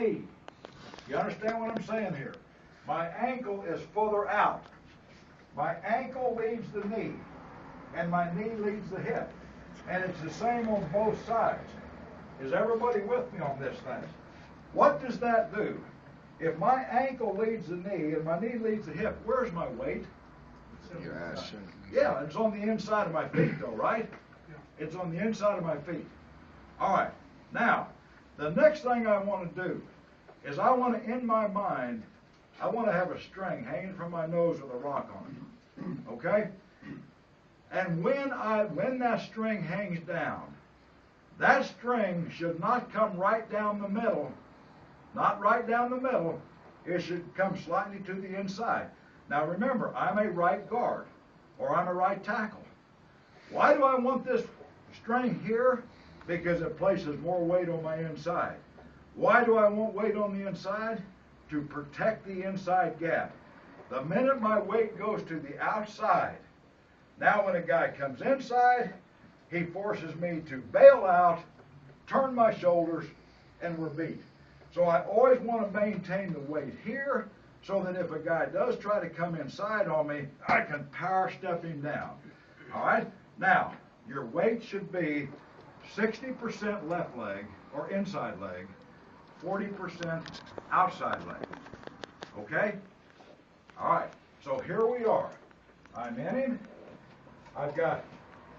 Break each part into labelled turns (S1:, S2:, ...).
S1: knee. You understand what I'm saying here? My ankle is further out. My ankle leads the knee, and my knee leads the hip. And it's the same on both sides. Is everybody with me on this thing? What does that do? If my ankle leads the knee and my knee leads the hip, where's my weight?
S2: Your ass.
S1: Yeah, it's on the inside of my feet though, right? It's on the inside of my feet. All right. Now, the next thing I want to do is I want to, in my mind, I want to have a string hanging from my nose with a rock on it. Okay? And when that string hangs down, that string should not come right down the middle. Not right down the middle. It should come slightly to the inside. Now remember, I'm a right guard, or I'm a right tackle. Why do I want this string here? Because it places more weight on my inside. Why do I want weight on the inside? To protect the inside gap. The minute my weight goes to the outside, now when a guy comes inside, he forces me to bail out, turn my shoulders, and we're beat. So I always want to maintain the weight here so that if a guy does try to come inside on me, I can power step him down. All right? Now, your weight should be 60% left leg or inside leg, 40% outside leg. Okay? All right. So here we are. I'm in him. I've got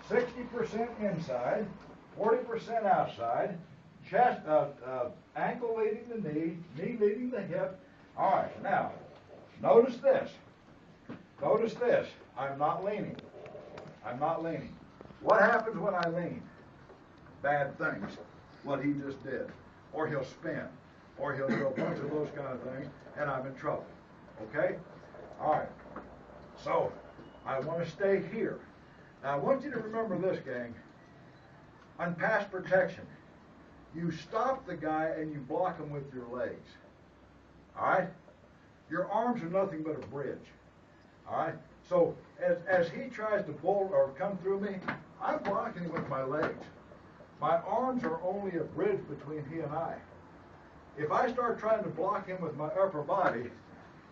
S1: 60% inside, 40% outside, chest, ankle leading the knee, knee leading the hip. All right, now, notice this. Notice this. I'm not leaning. I'm not leaning. What happens when I lean? Bad things. What he just did. Or he'll spin. Or he'll do a bunch of those kind of things, and I'm in trouble. Okay? All right. So, I want to stay here. Now, I want you to remember this, gang. On pass protection, you stop the guy and you block him with your legs. All right? Your arms are nothing but a bridge. All right? So, as he tries to bolt or come through me, I'm blocking him with my legs. My arms are only a bridge between he and I. If I start trying to block him with my upper body,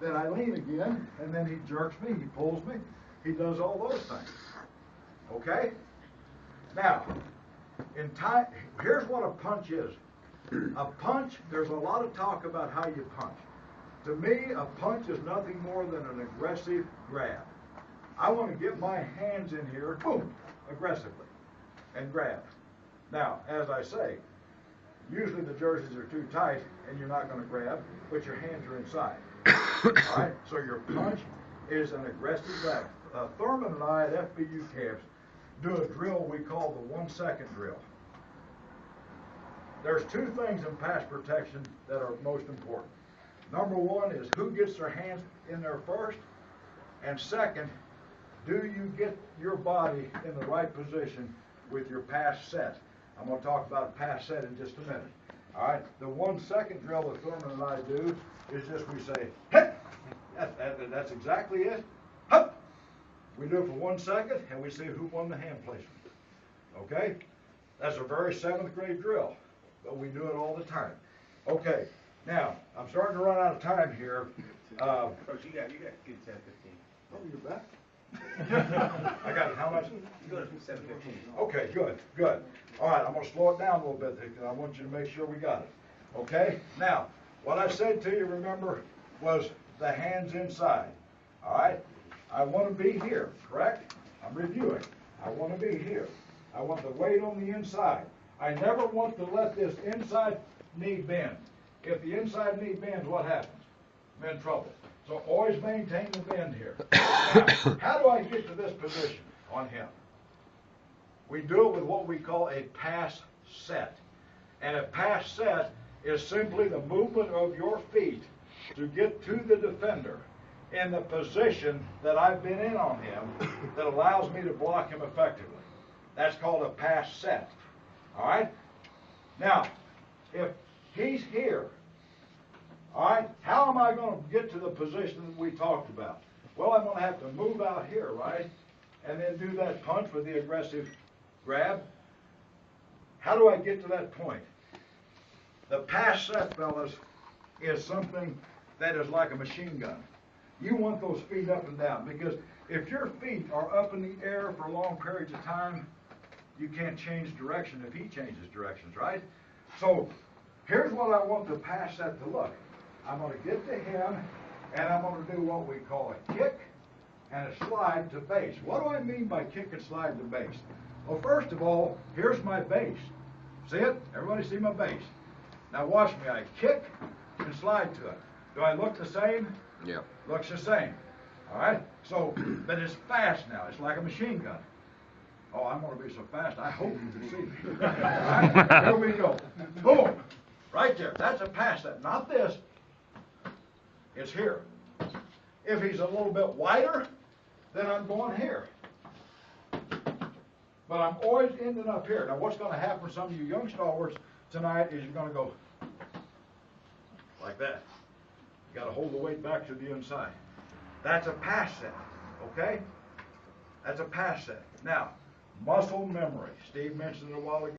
S1: then I lean again, and then he jerks me, he pulls me, he does all those things. Okay? Now, in time, here's what a punch is. A punch, there's a lot of talk about how you punch. To me, a punch is nothing more than an aggressive grab. I want to get my hands in here, boom, aggressively, and grab. Now, as I say, usually the jerseys are too tight and you're not going to grab, but your hands are inside. All right? So your punch is an aggressive grab. Thurman and I at FBU camps do a drill we call the 1 second drill. There's two things in pass protection that are most important. Number one is who gets their hands in there first, and second, do you get your body in the right position with your pass set? I'm going to talk about a pass set in just a minute. All right, the 1 second drill that Thurman and I do is just we say, hit. That's exactly it. Hup. We do it for 1 second, and we see who won the hand placement. Okay? That's a very 7th grade drill, but we do it all the time. Okay, now, I'm starting to run out of time here.
S3: Coach, you got good 10-15.
S1: Oh, you're back? I got how much?
S3: You go to 7-15.
S1: Okay, good. All right, I'm going to slow it down a little bit because I want you to make sure we got it. Okay? Now, what I said to you, remember, was the hands inside. All right? I want to be here, correct? I'm reviewing. I want to be here. I want the weight on the inside. I never want to let this inside knee bend. If the inside knee bends, what happens? I'm in trouble. So always maintain the bend here. Now, how do I get to this position on him? We do it with what we call a pass set. And a pass set is simply the movement of your feet to get to the defender in the position that I've been in on him that allows me to block him effectively. That's called a pass set. All right? Now, if he's here, all right, how am I going to get to the position that we talked about? Well, I'm going to have to move out here, right? And then do that punch with the aggressive grab. How do I get to that point? The pass set, fellas, is something that is like a machine gun. You want those feet up and down, because if your feet are up in the air for long periods of time, you can't change direction if he changes directions, right? So here's what I want the pass set to look. I'm going to get to him, and I'm going to do what we call a kick and a slide to base. What do I mean by kick and slide to base? Well, first of all, here's my base. See it? Everybody see my base? Now watch me. I kick and slide to it. Do I look the same?
S2: Yeah.
S1: Looks the same. All right? So, but it's fast now. It's like a machine gun. Oh, I'm going to be so fast, I hope you can see me. All right? Here we go. Boom. Right there. That's a pass set. Not this. It's here. If he's a little bit wider, then I'm going here. But I'm always ending up here. Now, what's going to happen for some of you young stalwarts tonight is you're going to go like that. You got to hold the weight back to the inside. That's a pass set, okay? That's a pass set. Now, muscle memory. Steve mentioned it a while ago.